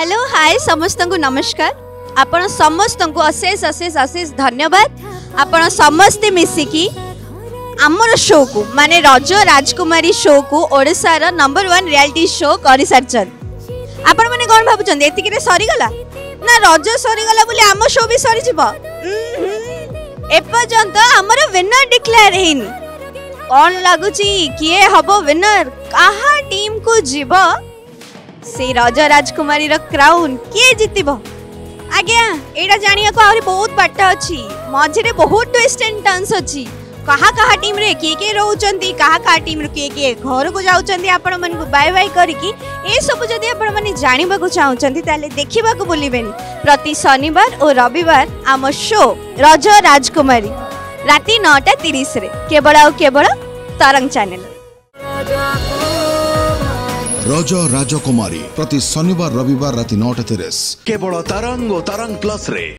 Hello hi समस्त को नमस्कार। आपण समस्त को अशेष अशेष अशेष धन्यवाद। आपण समस्ते मिसिकी आमर शो को माने रज राजकुमारी शो को ओडिशार नंबर 1 रियलिटी शो करि सारछन। आपण माने कोन भाबुचन एतिकी रे सरी गला ना रज सरी गला बोली आम शो भी सरी जिवो। एपर्यंत आमर विनर डिक्लेयर हेनी। कौन लगुची किए हबो विनर कहा टीम को जीव से रज राजकुमारी रो क्राउन किए जीतिबो। आज्ञा एटा जानिया को आहुरी बहुत बाट अछि मझे बहुत ट्विस्ट एंड टर्न्स अछि। कहा कहा टीम रे के रहउचंती कहा टीम रे के घर को जाउचंती आपण मन को बाय बाय करिकी ए सब जदी आपण मन जानिबा को चाहुचंती ताले देखिबा को बोलिबेनी। प्रति शनिवार और रविवार आम शो रज राजकुमारी राति 9:30 रे केवल तरंग चैनल। रज राजकुमारी प्रति शनिवार रविवार राति 9:30 केवल तरंग और तरंग प्लस रे।